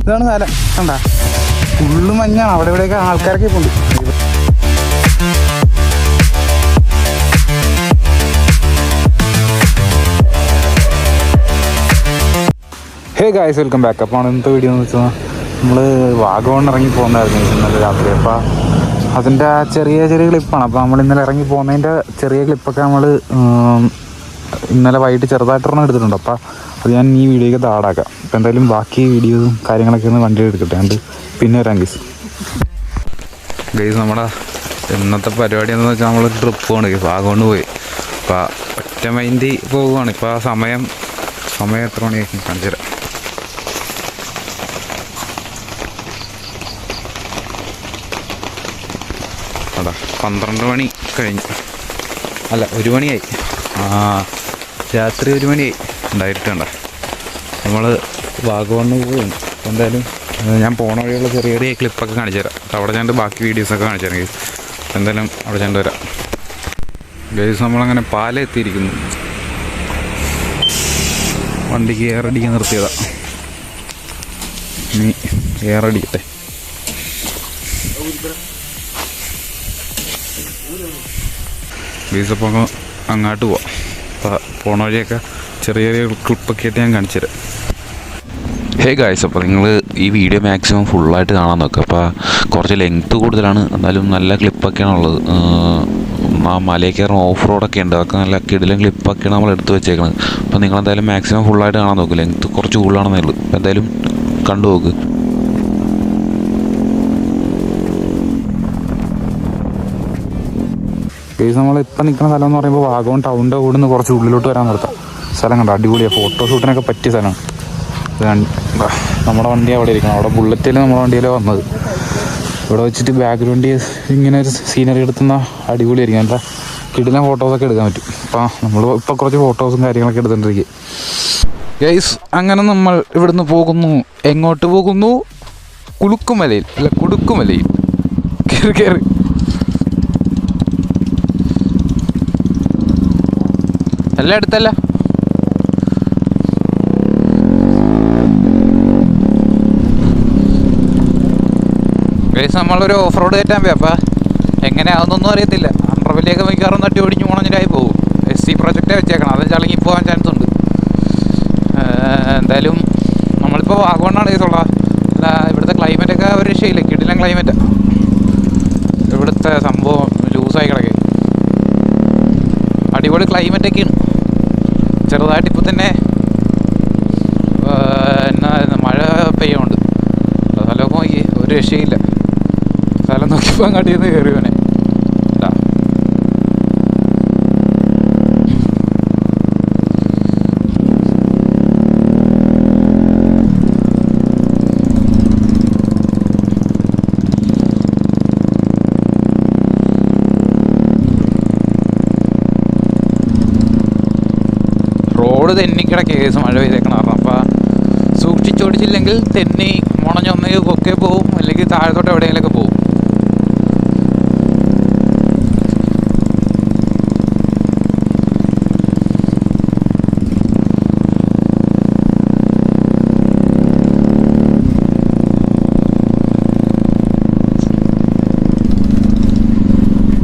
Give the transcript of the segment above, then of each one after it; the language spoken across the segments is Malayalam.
ഇതാണ് സ്ഥലം കണ്ടാ, ഫുള്ള് മഞ്ഞാണ്. അവിടെ ഇവിടെയൊക്കെ ആൾക്കാരൊക്കെ ഉണ്ട്. Hey guys, welcome back. അപ്പോൾ ഇന്നത്തെ വീഡിയോ എന്ന് വെച്ചാൽ നമ്മൾ വാഗമൺ ഇറങ്ങി പോകുന്നതായിരുന്നു ഇന്നലെ രാത്രി. അപ്പോൾ അതിൻ്റെ ചെറിയ ചെറിയ ക്ലിപ്പാണ്. അപ്പോൾ നമ്മൾ ഇന്നലെ ഇറങ്ങി പോകുന്നതിൻ്റെ ചെറിയ ക്ലിപ്പൊക്കെ നമ്മൾ ഇന്നലെ വൈകിട്ട് ചെറുതായിട്ടൊരെണ്ണം എടുത്തിട്ടുണ്ട്. അപ്പോൾ അത് ഞാൻ ഈ വീഡിയോയ്ക്ക് താടാക്കാം. അപ്പോൾ എന്തായാലും ബാക്കി വീഡിയോസും കാര്യങ്ങളൊക്കെ ഒന്ന് വണ്ടി എടുക്കട്ടെ, അതുകൊണ്ട് പിന്നെ വരാം ഗൈസ്. നമ്മുടെ ഇന്നത്തെ പരിപാടി എന്താണെന്ന് വെച്ചാൽ നമ്മൾ ട്രിപ്പ് പോകണം. വാഗമണ് പോയി അപ്പോൾ ഒറ്റ മൈൻഡ് പോവുകയാണ്. ഇപ്പോൾ ആ സമയം എത്ര മണിയായിരിക്കും കാണിച്ചു തരാം. അതാ 12 മണി കഴിഞ്ഞു, അല്ല 1 മണിയായി. രാത്രി 1 മണിയായി ഉണ്ടായിട്ടുണ്ട. നമ്മൾ വാഗമണ് പോവുകയാണ്. എന്തായാലും ഞാൻ പോണ വഴിയുള്ള ചെറിയ ചെറിയ ക്ലിപ്പൊക്കെ കാണിച്ചു തരാം. അവിടെ ഞാൻ ബാക്കി വീഡിയോസൊക്കെ കാണിച്ചു തരാം ഗൈസ്. എന്തായാലും അവിടെ ഞാൻ വരാം ഗൈസ്. നമ്മളങ്ങനെ പാലെത്തിയിരിക്കുന്നു. വണ്ടിക്ക് എയറടിക്കാൻ നിർത്തിയതാ, ഇനി എയറടിക്കട്ടെ. ഗൈസ് അപ്പോൾ അങ്ങോട്ട് പോവാം. അപ്പോൾ പോണ വഴിയൊക്കെ ചെറിയ ചെറിയ ക്ലിപ്പൊക്കെ ആയിട്ട് ഞാൻ കാണിച്ചു തരാം. ഹേ ഗായ്സ്, അപ്പോൾ നിങ്ങൾ ഈ വീഡിയോ മാക്സിമം ഫുള്ളായിട്ട് കാണാൻ നോക്കുക. അപ്പോൾ കുറച്ച് ലെങ്ത്ത് കൂടുതലാണ്, എന്നാലും നല്ല ക്ലിപ്പൊക്കെയാണ് ഉള്ളത്. ആ മലയിൽ കയറുന്ന ഓഫ് റോഡൊക്കെ ഉണ്ട്, അതൊക്കെ നല്ല കിടിലൻ ക്ലിപ്പൊക്കെയാണ് നമ്മൾ എടുത്ത് വെച്ചേക്കുന്നത്. അപ്പോൾ നിങ്ങളെന്തായാലും മാക്സിമം ഫുള്ളായിട്ട് കാണാൻ നോക്കുക. ലെങ്ത്ത് കുറച്ച് കൂടുതലാണെന്നേ ഉള്ളൂ. അപ്പോൾ എന്തായാലും കണ്ടു നോക്ക്. ഗൈസ്, നമ്മളിപ്പോൾ നിൽക്കുന്ന സ്ഥലം എന്ന് പറയുമ്പോൾ വാഗമൺ ടൗണിൻ്റെ കൂടെ നിന്ന് കുറച്ച് ഉള്ളിലോട്ട് വരാൻ നിർത്താം. സ്ഥലം കണ്ടോ, അടിപൊളിയാണ്. ഫോട്ടോഷൂട്ടിനൊക്കെ പറ്റിയ സ്ഥലമാണ്. നമ്മുടെ വണ്ടി അവിടെ ഇരിക്കണം. അവിടെ ബുള്ളറ്റിൽ നമ്മുടെ വണ്ടിയിലാണ് വന്നത്. ഇവിടെ വെച്ചിട്ട് ബാക്ക്ഗ്രൗണ്ട് ഇങ്ങനെ ഒരു സീനറി എടുത്തുന്ന അടിപൊളിയായിരിക്കും. നല്ല കിടിലൻ ഫോട്ടോസൊക്കെ എടുക്കാൻ പറ്റും. അപ്പോൾ നമ്മൾ ഇപ്പോൾ കുറച്ച് ഫോട്ടോസും കാര്യങ്ങളൊക്കെ എടുത്തുകൊണ്ടിരിക്കും ഗൈസ്. അങ്ങനെ നമ്മൾ ഇവിടുന്ന് പോകുന്നു. എങ്ങോട്ട് പോകുന്നു? കുലുക്കുമലയിൽ, അല്ല കുടുക്കുമലയിൽ. കയറി എല്ലാം അടുത്തല്ല. ഗൈസ്, നമ്മളൊരു ഓഫ് റോഡ് കയറ്റാൻ പോയി. അപ്പോൾ എങ്ങനെയാണെന്നൊന്നും അറിയത്തില്ല. അണ്ടർവെല്ലിയൊക്കെ മിക്കവാറും തട്ടി ഓടിഞ്ഞ് മുണഞ്ഞിട്ടായി പോകും. SC പ്രൊജക്റ്റേ വെച്ചേക്കണം, അത് ചളങ്ങി പോകാൻ ചാൻസ് ഉണ്ട്. എന്തായാലും നമ്മളിപ്പോൾ വാഗമണ്ണാണ് കേസുള്ളത്. അല്ല, ഇവിടുത്തെ ക്ലൈമറ്റൊക്കെ ഒരു രക്ഷയില്ല, കിടിലൻ ക്ലൈമറ്റ്. ഇവിടുത്തെ സംഭവം ലൂസായി കിടക്കേ, അടിപൊളി ക്ലൈമറ്റൊക്കെയാണ്. ചെറുതായിട്ട് ഇപ്പോൾ തന്നെ മഴ പെയ്യുന്നുണ്ട്. സ്ഥലമൊക്കെ നോക്കി ഒരു രക്ഷയില്ല. സ്ഥലം നോക്കിയപ്പോൾ അങ്ങോട്ട് നിന്ന് കയറിയോനെ. റോഡ് തെന്നിക്കിടക്ക് കേസ് മഴ പെയ്തേക്കണം. കാരണം അപ്പോൾ സൂക്ഷിച്ചോടിച്ചില്ലെങ്കിൽ തെന്നി മുണഞ്ഞൊന്നെങ്കിൽ കൊക്കെ പോവും, അല്ലെങ്കിൽ താഴത്തോട്ട് എവിടെയെങ്കിലൊക്കെ പോവും.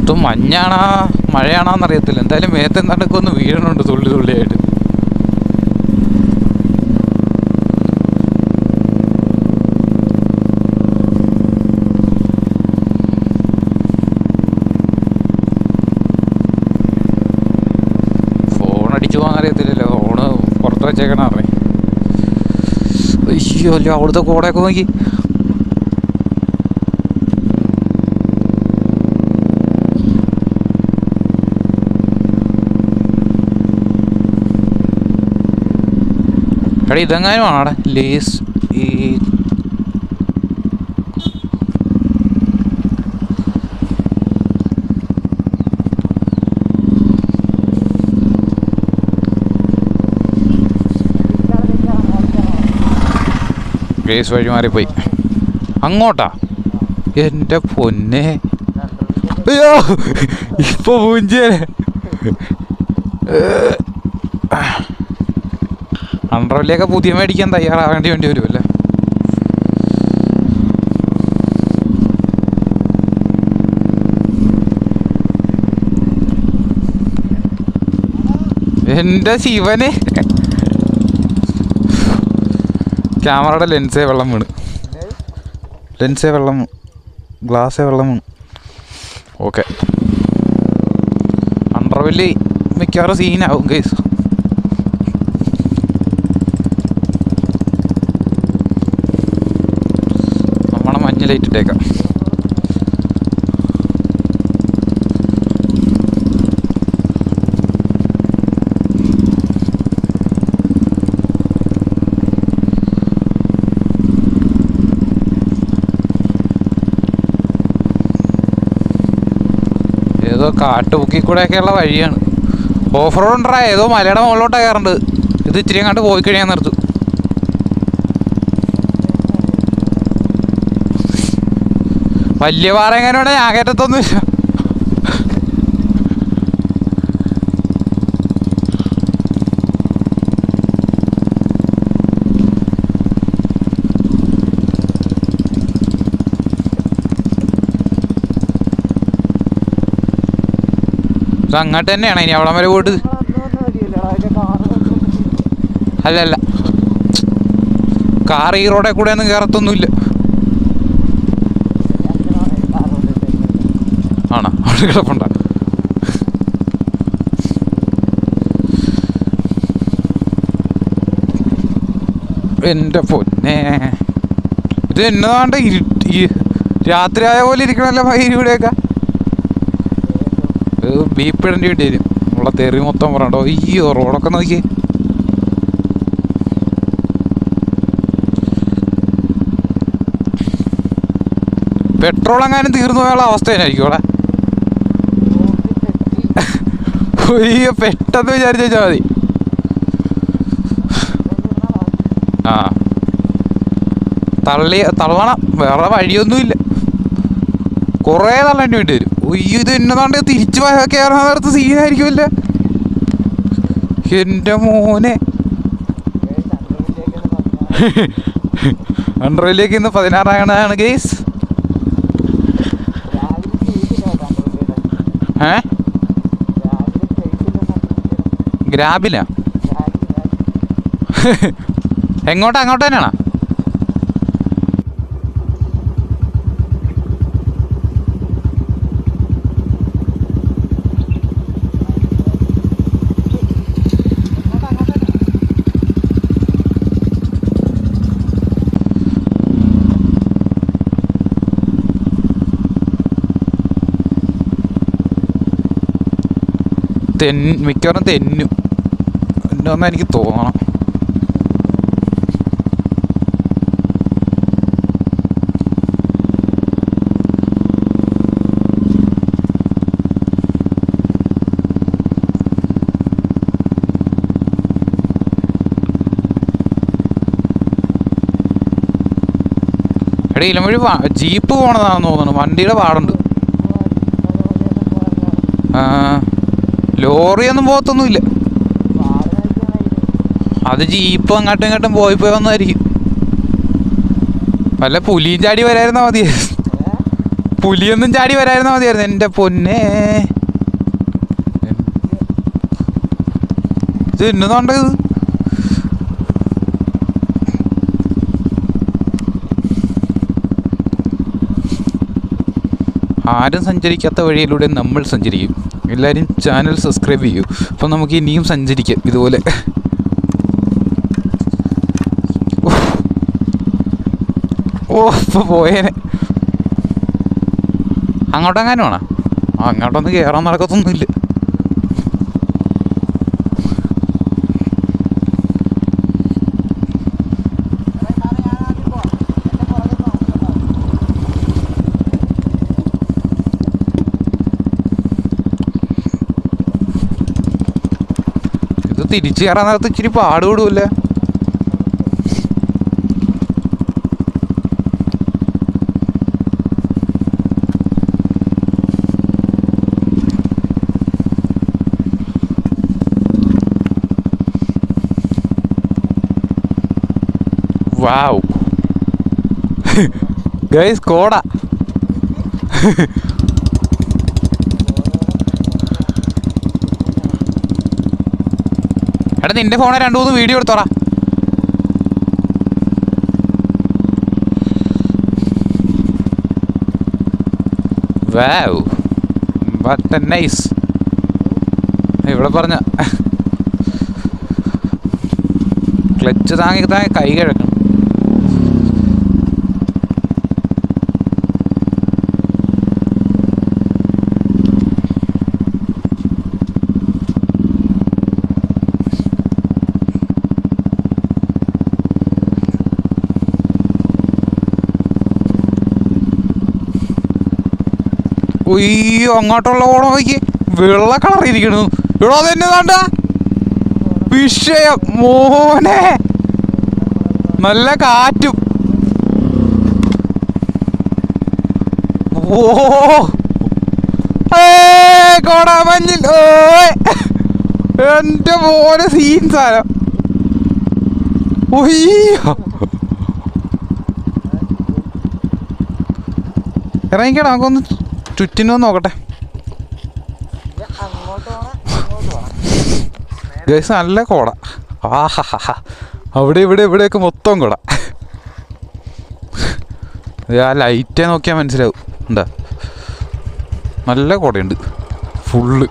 ഇത് മഞ്ഞാണോ മഴയാണോന്ന് അറിയത്തില്ല. എന്തായാലും മേത്ത് നടക്കൊക്കെ ഒന്ന് വീഴണുണ്ട് തുള്ളി തുള്ളിയായിട്ട്. അറിയത്തില്ലല്ലോ, ഫോണ് പുറത്ത് വെച്ചേക്കണ അറിയാം. അയ്യോ, അല്ലോ അവിടുത്തെ കോടയൊക്കെ നോക്കി. എടാ, ഇതെങ്ങാനും ആടെ ലേസ് ഈ കേസ് വഴി മാറിപ്പോയി. അങ്ങോട്ടാ? എൻ്റെ പൊന്നെ, അയ്യോ ഇപ്പൊ പൂഞ്ചേ. അണ്ടർവെല്ലിയൊക്കെ പുതിയ മേടിക്കാൻ തയ്യാറാവേണ്ടി വരുമല്ലേ. എൻ്റെ ശിവന് ക്യാമറയുടെ ലെൻസേ വെള്ളം വീണ്, ഗ്ലാസ്സേ വെള്ളം വീണ്. ഓക്കെ, അണ്ടർവെല്ലി മിക്കവാറും സീനാവും ഗൈസ്. നമ്മളെ മഞ്ഞ ലൈറ്റ് ഇട്ടേക്കാം. ഏതോ കാട്ടുമുക്കി കൂടെയൊക്കെയുള്ള വഴിയാണ്. ഓഫ് റോഡ് ഉണ്ടാ, ഏതോ മലയുടെ മുകളിലോട്ടാണ് കയറേണ്ടത്. ഇത് ഇച്ചിരി അങ്ങോട്ട് പോയി കഴിയാൻ നിർത്തും. വലിയ പാറ എങ്ങനെയാണ്, ഞാൻ കയറ്റത്തൊന്നുമില്ല. അങ്ങോട്ട് തന്നെയാണ് ഇനി അവിടം വരെ പോയിട്ട്. അല്ലല്ല, കാർ ഈ റോഡിൽ കൂടെ ഒന്നും കയറത്തൊന്നുമില്ല. ആണോ? അവിടെ കിടപ്പുണ്ട. എൻ്റെ പൊന്നെ, ഇത് എന്നതാണ്ട് രാത്രിയായ പോലെ ഇരിക്കണല്ലോ ഇവിടെയൊക്കെ. ബീപ്പ് ഇടേണ്ടി വേണ്ടി വരും. ഉള്ള തെറി മൊത്തം പറയണ്ടോ. അയ്യോ, റോഡൊക്കെ നോക്കിയേ. പെട്രോൾ എങ്ങാനും തീർന്നു പോയുള്ള അവസ്ഥ തന്നെയായിരിക്കും അവിടെ. അയ്യോ, പെട്ടെന്ന് വിചാരിച്ചു വെച്ചാൽ മതി. ആ, തള്ളണം, വേറെ വഴിയൊന്നുമില്ല. കുറേ തള്ളേണ്ടി വേണ്ടി വരും. അയ്യോ, ഇത് എന്നതാണ്ട് തിരിച്ചു കയറാൻ നേരത്ത് സീനായിരിക്കുമല്ലേ എൻ്റെ മോനെ. അണ്ടർവെല്ലിലേക്ക് ഇന്ന് 16 ഗെയ്സ്. ഗ്രാബിലാ? അങ്ങോട്ട് തന്നെയാണോ? മിക്കവാറും തെന്നും എന്നൊന്നും എനിക്ക് തോന്നണം. എടേ, ഇലമഴി ജീപ്പ് പോണതാണെന്ന് തോന്നുന്നു. വണ്ടിയുടെ പാടുണ്ട്. ലോറിയൊന്നും പോകത്തൊന്നുമില്ല. അത് ജീപ്പ് അങ്ങോട്ടും ഇങ്ങോട്ടും പോയി വന്നതായിരിക്കും. വല്ല പുലിയും ചാടി വരായിരുന്നാ മതിയായിരുന്നു. പുലിയൊന്നും ചാടി വരായിരുന്നാ മതിയായിരുന്നു. എൻ്റെ പൊന്നെ, ഇത് എന്നതാണ്ട് ഇത്. ആരും സഞ്ചരിക്കാത്ത വഴിയിലൂടെ നമ്മൾ സഞ്ചരിക്കും. എല്ലാവരും ചാനൽ സബ്സ്ക്രൈബ് ചെയ്യൂ. അപ്പം നമുക്ക് ഇനിയും സഞ്ചരിക്കാം ഇതുപോലെ. ഓ, ഇപ്പോൾ പോയേനെ. അങ്ങോട്ടെങ്ങാനും ആണോ? അങ്ങോട്ടൊന്നും കയറാൻ നടക്കത്തൊന്നുമില്ല. തിരിച്ചു കയറാൻ നേരത്ത് ഇച്ചിരി പാടുകൂടുമല്ലേ. വാവ് ഗൈസ്, കോട. എടാ നിന്റെ ഫോണെ 2-3 വീഡിയോ എടുത്തോടാ. Wow what a nice. ഇവിടെ പറഞ്ഞ ക്ലച്ച് താങ്ങി കൈ കിഴക്കണം. ഒയ്യോ അങ്ങോട്ടുള്ള ഓണം നോക്കി വെള്ള കളറിയിരിക്കണു. ഇവിടെ തന്നെ വേണ്ട വിഷയം മോനെ. നല്ല കാറ്റും. ഓ കോടാമഞ്ഞിൽ എന്റെ മോനെ സീൻ സാധനം. ഒയ്യോ ഇറങ്ങിക്കടാ നമുക്കൊന്ന് ചുറ്റിനോ നോക്കട്ടെ. ഗൈസ് നല്ല കോട. ആഹാ അവിടെ ഇവിടെയൊക്കെ മൊത്തം കോട. ആ ലൈറ്റേ നോക്കിയാൽ മനസ്സിലാവും. എന്താ നല്ല കോടയുണ്ട് ഫുള്ള്.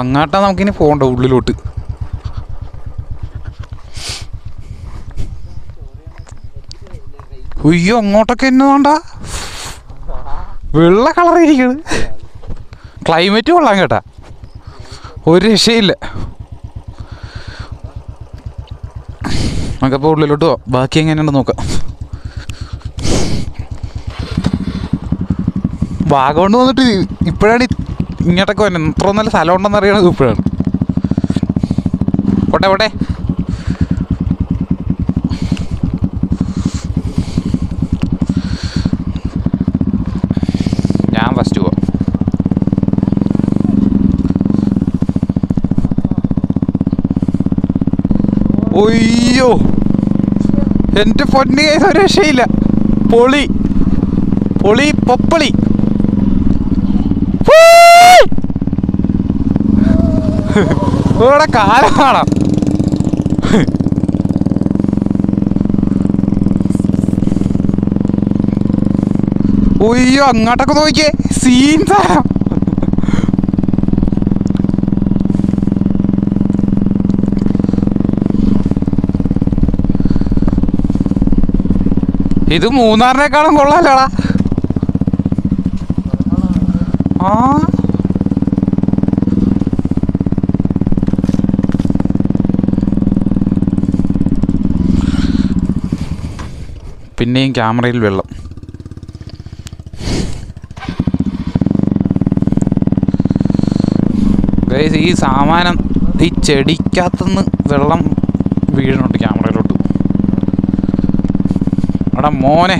അങ്ങോട്ടാ നമുക്കിനി പോകണ്ട ഉള്ളിലോട്ട്. ഉയ്യോ അങ്ങോട്ടൊക്കെ എന്നെ വേണ്ട വെള്ള കളറിയിരിക്കണ്. ക്ലൈമറ്റ് കൊള്ളാം കേട്ടാ, ഒരു രക്ഷയില്ല. നമുക്കപ്പോൾ ഉള്ളിലോട്ട് പോവാം. ബാക്കി എങ്ങനെയുണ്ടെന്ന് നോക്കാം. വാഗമണ് വന്നിട്ട് ഇപ്പോഴാണ് ഇങ്ങോട്ടൊക്കെ വരുന്നത്. ഇത്ര നല്ല സ്ഥലം ഉണ്ടെന്ന് അറിയണത് ഇപ്പോഴാണ്. പോട്ടെ ഞാൻ ഫസ്റ്റ് പോവാം. ഒയ്യോ എൻ്റെ പൊന്നു കേസ് ഒരു രക്ഷയില്ല. പൊളി പൊപ്പളി. ഇവിടെ കാലം കാണാം. ഒയ്യോ അങ്ങോട്ടൊക്കെ നോക്കിയേ സീൻ സാധനം. ഇത് മൂന്നാറിനേക്കാളും കൊള്ളാലടാ. ആ പിന്നെയും ക്യാമറയിൽ വെള്ളം. ഈ സാമാനം ഈ ചെടിക്കകത്തുനിന്ന് വെള്ളം വീഴുന്നുണ്ട് ക്യാമറയിലോട്ട്. എടാ മോനെ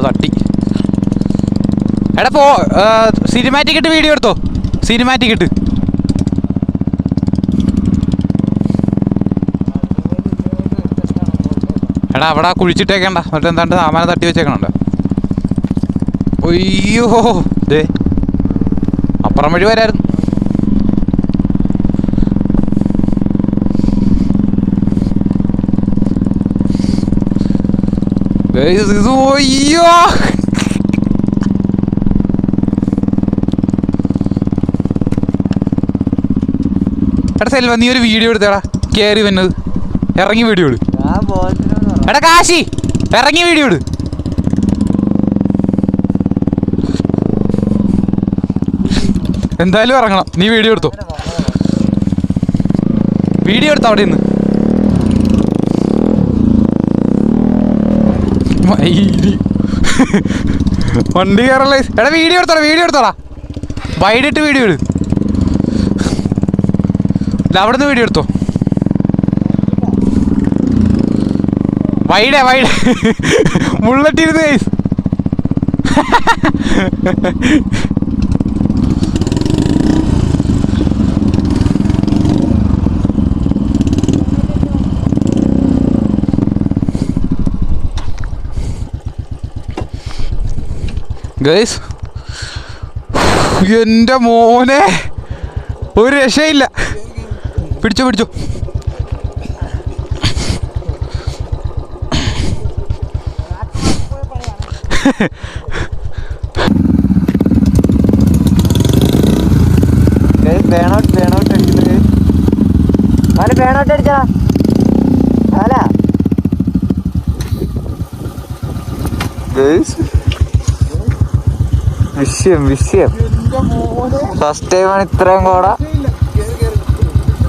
തട്ടി. എടാ സിനിമാറ്റിക് ഇട്ട് വീഡിയോ എടുത്തോ. സിനിമാറ്റിക് ഇട്ട് എടാ അവിടെ കുഴിച്ചിട്ടേക്കണ്ട. എന്നിട്ട് എന്താണ്ട് സാമാനം തട്ടി വെച്ചേക്കണുണ്ട്. ഒയ്യോ ദേ അപ്പുറം വഴി വരായിരുന്നു. ഇത് ഒയ്യോ എടാ സെൽവ നീ ഒരു വീഡിയോ എടുത്തേടാ. കയറി വന്നത് ഇറങ്ങി വീഡിയോ ഇട്. എടാ കാശി ഇറങ്ങി വീഡിയോ ഇട്. എന്തായാലും ഇറങ്ങണം. നീ വീഡിയോ എടുത്തോ. വീഡിയോ എടുത്തോ അവിടെ നിന്ന്. വണ്ടി കയറല്ലേ. എടാ വീഡിയോ എടുത്തോടാ. വൈഡിട്ട് വീഡിയോ ഇട്. അവിടെ നിന്ന് വീഡിയോ എടുത്തോ. Wide മുള്ളട്ടിരുന്ന് guys. ഗൈസ് എൻ്റെ മോനെ ഒരു രക്ഷയില്ല. പിടിച്ചോ പിടിച്ചോ. അടിച്ചാ വിഷയം ഫസ്റ്റ് ടൈമാണ് ഇത്രയും കോട.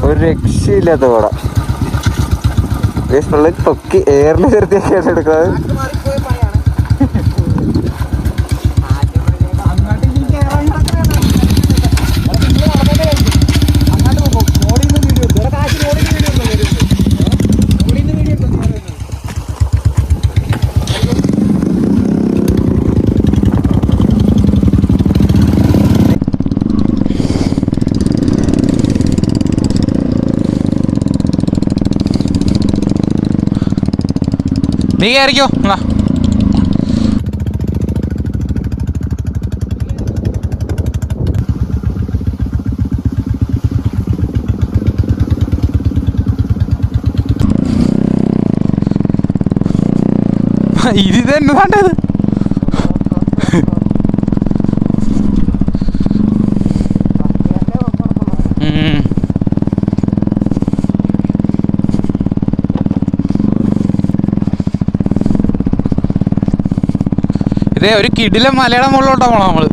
ഒരു രക്ഷയില്ലാത്ത കോട. പൊക്കി എയറിൽ ചെറുത്തിയൊക്കെയാണ് എടുക്കുന്നത്. നീ കയറിക്കോ. ഇത് തന്നെ വേണ്ടത്. ഇതേ ഒരു കിടിലം മലയുടെ മുകളിലോട്ടാ പോണം നമ്മള്.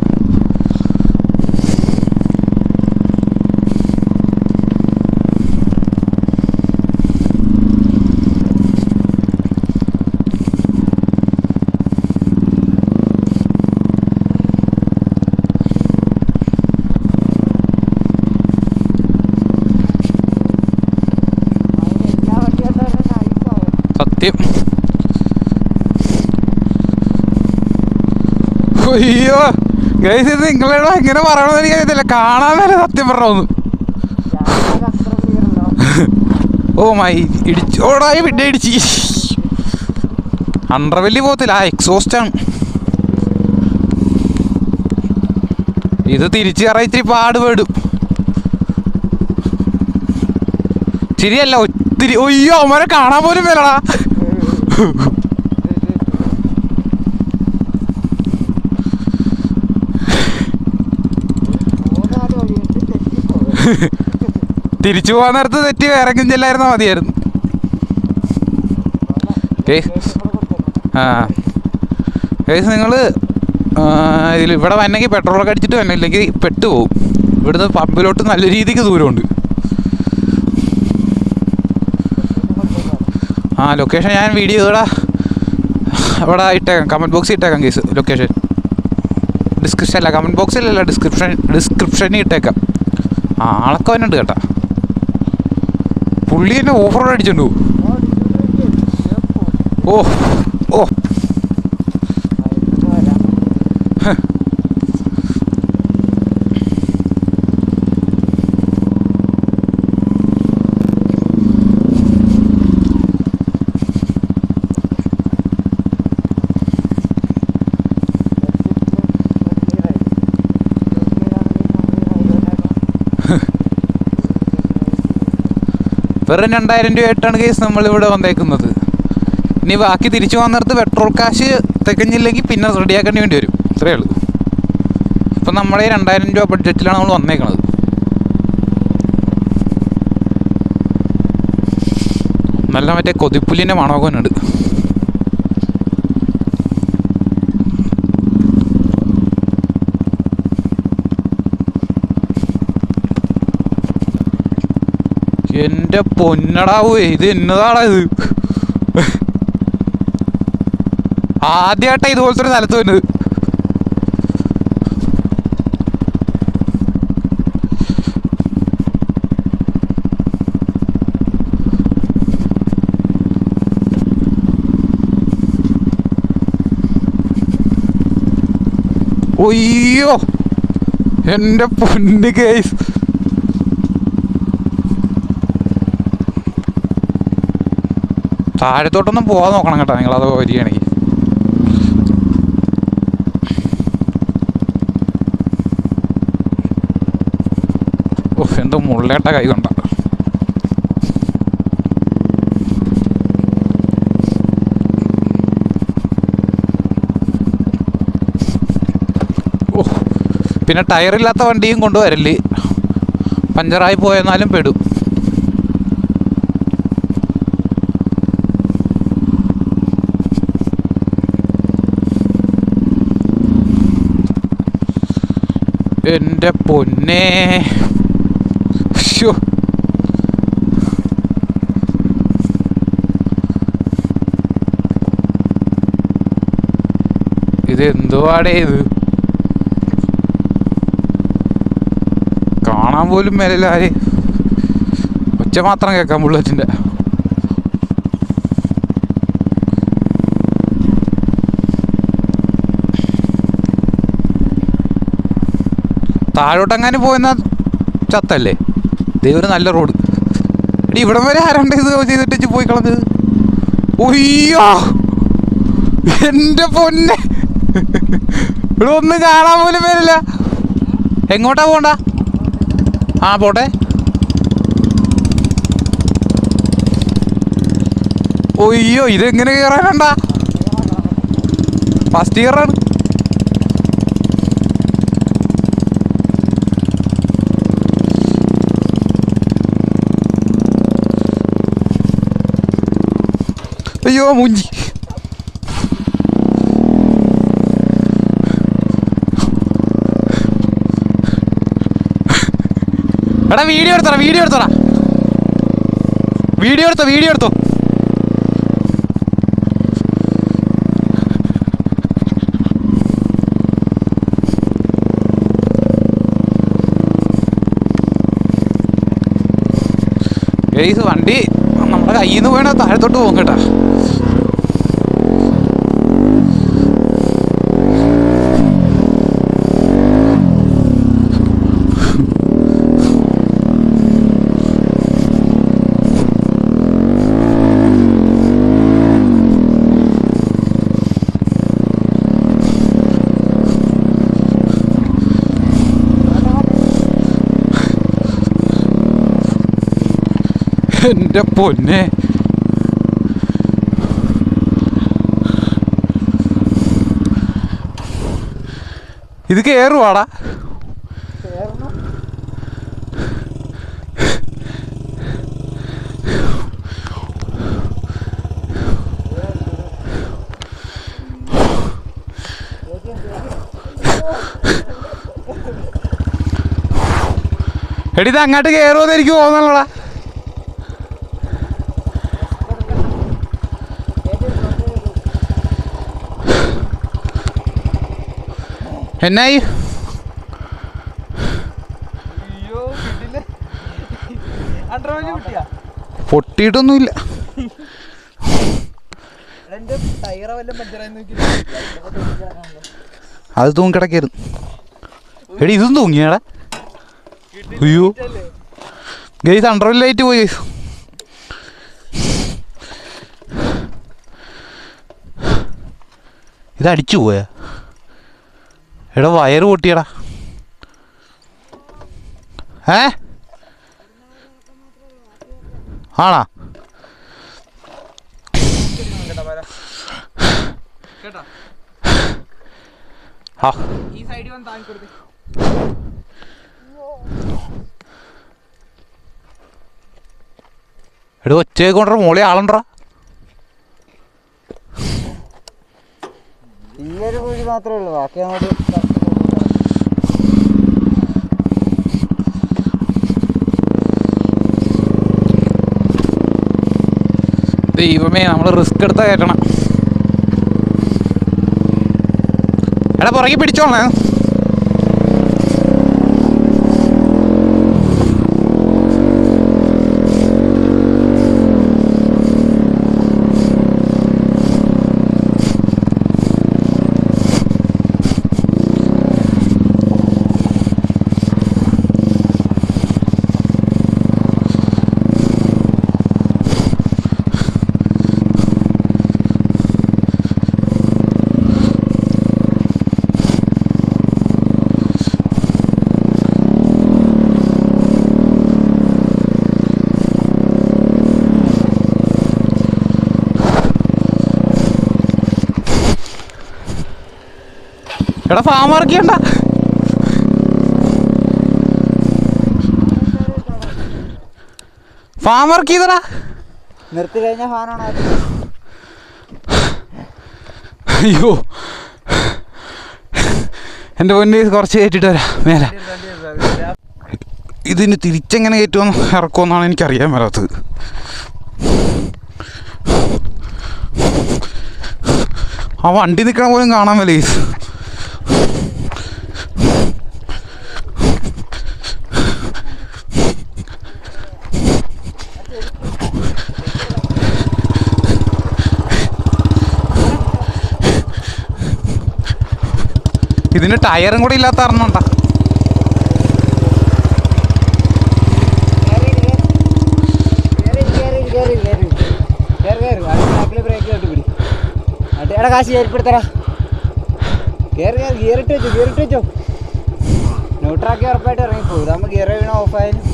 സത്യം. അയ്യോ ഗൈസ്, ഇത് നിങ്ങളോട് എങ്ങനെ പറയണമെന്ന് എനിക്കറിയത്തില്ല. കാണാൻ വരെ സത്യം പറഞ്ഞോന്ന്. ഓ മൈ ഇടിച്ചോടായി പിന്നെ ഇടിച്ച്. അണ്ടർവെല്ലി പോകത്തില്ല, ആ എക്സോസ്റ്റാണ്. ഇത് തിരിച്ച് കയറാൻ ഇച്ചിരി പാടുപെടും. ശരിയല്ല ഒത്തിരി. ഒയ്യോ അവന്മാരെ കാണാൻ പോലും വരടാ. തിരിച്ചു പോകാൻ നേരത്ത് തെറ്റി ഇറങ്ങും ചെല്ലായിരുന്നാ മതിയായിരുന്നു. നിങ്ങൾ ഇതിൽ ഇവിടെ വന്നെങ്കിൽ പെട്രോളൊക്കെ അടിച്ചിട്ട് വന്നെ, ഇല്ലെങ്കിൽ പെട്ടുപോകും. ഇവിടുന്ന് പമ്പിലോട്ട് നല്ല രീതിക്ക് ദൂരമുണ്ട്. ലൊക്കേഷൻ ഞാൻ വീഡിയോ ഇവിടെ ഇട്ടേക്കാം, കമൻറ്റ് ബോക്സിൽ ഇട്ടേക്കാം കേസ്. ലൊക്കേഷൻ ഡിസ്ക്രിപ്ഷൻ അല്ല, കമൻറ്റ് ബോക്സിലല്ല, ഡിസ്ക്രിപ്ഷനിൽ ഇട്ടേക്കാം. ആളൊക്കെ വന്നുണ്ട് കേട്ടാ. പുള്ളി തന്നെ ഓഫ് റോഡ് അടിച്ചോണ്ടു. ഓ ഓ വെറും 2000 രൂപയായിട്ടാണ് കേസ് നമ്മളിവിടെ വന്നേക്കുന്നത്. ഇനി ബാക്കി തിരിച്ചു വന്നിടത്ത് പെട്രോൾ കാശ് തികഞ്ഞില്ലെങ്കിൽ പിന്നെ റെഡിയാക്കേണ്ടി വേണ്ടി വരും. ഇത്രയേ ഉള്ളൂ. ഇപ്പം നമ്മുടെ 2000 രൂപ ബഡ്ജറ്റിലാണ് നമ്മൾ വന്നേക്കണത്. നല്ല മറ്റേ കൊതിപ്പുല്ലിൻ്റെ മണമൊക്കെ ഉണ്ട്. എൻ്റെ പൊന്നടാവേ, ഇത് എന്നതാടാ ഇത്? ആദ്യമായിട്ടാണ് ഇതുപോലത്തെ ഒരു സ്ഥലത്ത് വരുന്നത്. ഒയ്യോ എൻ്റെ പൊന്ന് ഗൈസ്, താഴത്തോട്ടൊന്നും പോകാൻ നോക്കണം കേട്ടോ നിങ്ങളത് വരികയാണെങ്കിൽ. ഓ എന്താ മുള്ളേട്ട കൈ കൊണ്ട. ഓ, പിന്നെ ടയറില്ലാത്ത വണ്ടിയും കൊണ്ടുവരല്, പഞ്ചറായി പോയെന്നാലും പെടും. എൻ്റെ പൊന്നേ, ശ്ശോ. ഇത് എന്തുവാടേ ഇത്, കാണാൻ പോലും മേലില്ല. ആര് ഒച്ച മാത്രം കേൾക്കാം ബുള്ളറ്റിൻ്റെ. താഴോട്ടെങ്ങാനും പോയെന്നാ ചത്തല്ലേ. ഇതേ നല്ല റോഡ്. എടി ഇവിടം വരെ ആരാണ്ട് ഇത് ചെയ്തിട്ട് പോയി കളഞ്ഞത്. ഒയ്യോ എൻ്റെ പൊന്നെ, ഇവിടെ ഒന്നും കാണാൻ പോലും വരില്ല. എങ്ങോട്ടാ പോണ്ട? ആ പോട്ടെ. ഒയ്യോ, ഇതെങ്ങനെ കയറാനണ്ട? ഫസ്റ്റ് ഇയറാണ്. അയ്യോ മുഞ്ചി. എടാ വീഡിയോ എടുത്തോടാ, വീഡിയോ എടുത്തോ. ഗയ്സ്, വണ്ടി നമ്മുടെ കയ്യിൽ നിന്ന് പോയണ താഴത്തോട്ട് പോകും കേട്ടാ. എൻ്റെ പൊന്നെ, ഇത് കയറുവാടാ. എടി ഇത് അങ്ങോട്ട് കയറുമെന്ന് എനിക്ക് തോന്നണടാ. എന്നായി? പൊട്ടിയിട്ടൊന്നുമില്ല. അത് തൂങ്ങിക്കിടക്കരുത്. എടി ഇതും തൂങ്ങിയാടാ. അയ്യോ ഗൈസ്, അണ്ടർവെല്ലായിട്ട് പോയി ഗൈസ്. ഇതടിച്ചു പോയാ? എടാ വയറ് പൊട്ടിയടാ. ആണാ? എടാ ഒച്ചയൊക്കെ കൊണ്ടുവരാ, മോളെ ആളുണ്ടാ. ഈ ഒരു കുഴി മാത്രമേ ഉള്ളൂ, ബാക്കി അങ്ങോട്ട് ദൈവമേ, നമ്മൾ റിസ്ക് എടുത്താ കയറ്റണം. എടാ പുറകെ പിടിച്ചോളേ. എടാ ഫാം വർക്ക് ചെയ്യണ്ട. ഫാം വർക്ക് ചെയ്തടാ. നിർത്തി കഴിഞ്ഞാൽ ഫാനാണ്. അയ്യോ എൻ്റെ പൊന്നെ, കുറച്ച് കയറ്റിട്ട് വരാം മേലെ. ഇതിന് തിരിച്ചെങ്ങനെ കയറ്റുമെന്ന് ഇറക്കുമെന്നാണ് എനിക്കറിയാൻ മേലാത്തത്. ആ വണ്ടി നിൽക്കണ പോലും കാണാൻ മേലേ. ഇതിന് ടയറും കൂടെ ഇല്ലാത്ത അറിഞ്ഞോണ്ടാ. എടാ കാശ് ഏർപ്പെടുത്തടാ. കയറി കയറി ഗിയറിട്ട് വെച്ചോ. ന്യൂട്രാക്കി ഉറപ്പായിട്ട് ഇറങ്ങിപ്പോ. ഇതാകുമ്പോൾ ഗിയർ വീണ ഓഫായാലും.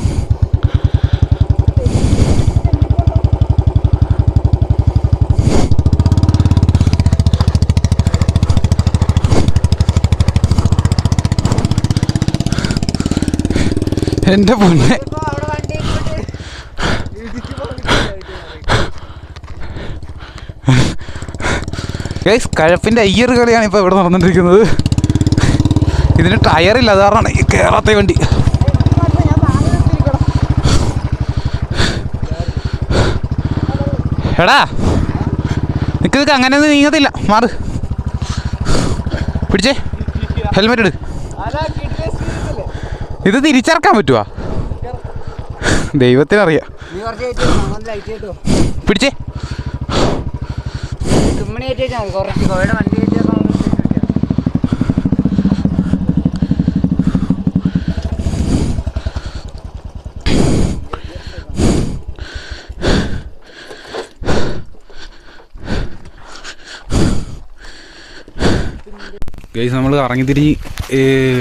എൻ്റെ പൊന്നെ, ഗൈസ് കഴപ്പിൻ്റെ അയ്യറ് കളിയാണ് ഇപ്പോൾ ഇവിടെ നടന്നിട്ടിരിക്കുന്നത്. ഇതിന് ടയറില്ല, അത് കാരണമാണ് ഈ കയറാത്ത വണ്ടി. എടാ നിൽക്ക്, അങ്ങനെയൊന്നും നീങ്ങത്തില്ല. മാറ്, പിടിച്ചേ, ഹെൽമെറ്റ് ഇട്. ഇത് തിരിച്ചിറക്കാൻ പറ്റുവാ? ദൈവത്തിനറിയാം. പിടിച്ചേ. ഗൈസ് നമ്മൾ ഇറങ്ങി തിരിഞ്ഞ്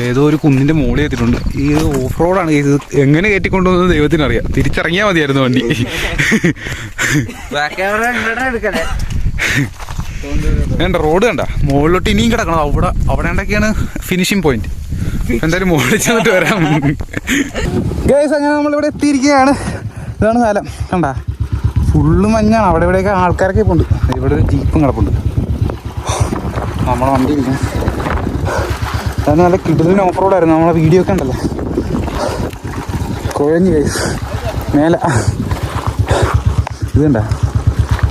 ഏതോ ഒരു കുന്നിൻ്റെ മുകളിൽ എത്തിയിട്ടുണ്ട്. ഈ ഓഫ് റോഡാണ് ഇത്. എങ്ങനെ കയറ്റിക്കൊണ്ടുവന്നത് ദൈവത്തിനറിയാം. തിരിച്ചിറങ്ങിയാൽ മതിയായിരുന്നു വണ്ടി. വേണ്ട, റോഡ് കണ്ട മുകളിലോട്ട് ഇനിയും കിടക്കണം. അവിടെ ഉണ്ടൊക്കെയാണ് ഫിനിഷിംഗ് പോയിന്റ്. എന്തായാലും മുകളിൽ ചെന്നിട്ട് വരാം. ഗൈസ് അങ്ങനെ നമ്മളിവിടെ എത്തിയിരിക്കുകയാണ്. ഇതാണ് സ്ഥലം. കണ്ട ഫുള്ള് മഞ്ഞാണ്. അവിടെ ഇവിടെയൊക്കെ ആൾക്കാരൊക്കെ ഇപ്പോൾ ഉണ്ട്. ഇവിടെ ഒരു ജീപ്പും കിടപ്പുണ്ട്. നമ്മളെ വണ്ടി ഇരിക്കും. അത് നല്ല കിടിലിന് ഓഫ് റോഡായിരുന്നു. നമ്മളെ വീഡിയോ ഒക്കെ ഉണ്ടല്ലോ. കുഴഞ്ഞ് ഗൈസ് മേലെ ഇതുണ്ട.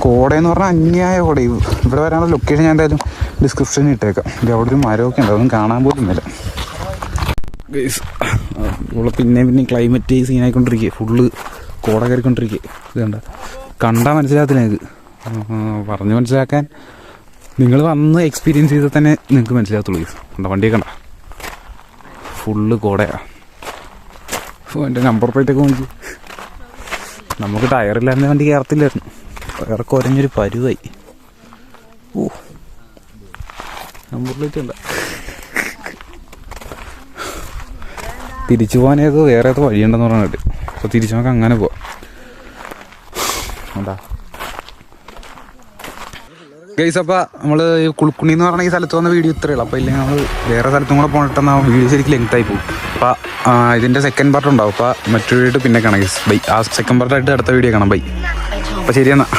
കോടയെന്ന് പറഞ്ഞാൽ അന്യായ കോട. ഇവിടെ വരാനുള്ള ലൊക്കേഷൻ ഞാൻ എന്തായാലും ഡിസ്ക്രിപ്ഷനിൽ ഇട്ടേക്കാം. ഇത് അവിടെ ഒരു മരമൊക്കെ ഉണ്ട്, അതൊന്നും കാണാൻ പോലും ഇല്ല ഗൈസ്. ഇവിടെ പിന്നെ ക്ലൈമറ്റ് സീനായിക്കൊണ്ടിരിക്കുക. ഫുള്ള് കോട കയറിക്കൊണ്ടിരിക്കുക. ഇത് കണ്ട, കണ്ടാൽ മനസ്സിലാകത്തില്ല. ഇത് പറഞ്ഞ് മനസ്സിലാക്കാൻ നിങ്ങൾ വന്ന് എക്സ്പീരിയൻസ് ചെയ്താൽ തന്നെ നിങ്ങൾക്ക് മനസ്സിലാകത്തുള്ളൂ. കണ്ട വണ്ടിയൊക്കെ കണ്ട ഫുള്ള് കോടയാണ്. എൻ്റെ നമ്പർ പ്ലേറ്റൊക്കെ നോക്കി. നമുക്ക് ടയറില്ലായിരുന്ന വണ്ടി കയറത്തില്ലായിരുന്നു. വേറെ കുറഞ്ഞൊരു പരുവായി. ഓ നമ്പർ പ്ലേറ്റ് ഉണ്ട്. തിരിച്ചു പോകാനേതോ വേറെ ഏതോ വഴിയുണ്ടെന്ന് പറഞ്ഞിട്ട്. അപ്പോൾ തിരിച്ചു നമുക്ക് അങ്ങനെ പോവാം. എന്താ ഗൈസ്, അപ്പോൾ നമ്മൾ കുളുക്കുണി എന്ന് പറഞ്ഞ ഈ സ്ഥലത്ത് വന്ന വീഡിയോ ഇത്രയേ ഉള്ളൂ. അപ്പോൾ ഇല്ലെങ്കിൽ നമ്മൾ വേറെ സ്ഥലത്തും കൂടെ പോയിട്ടെന്നാൽ വീഡിയോ ശരിക്കും ലെങ്തായി പോകും. അപ്പോൾ ഇതിൻ്റെ സെക്കൻഡ് പാർട്ട് ഉണ്ടാവും. അപ്പോൾ മറ്റൊരു വീഡിയോ പിന്നെ കാണാം ഗൈസ്. ബൈ. ആ സെക്കൻഡ് പാർട്ടായിട്ട് അടുത്ത വീഡിയോ കാണാം. ബൈ. അപ്പോൾ ശരി എന്നാൽ.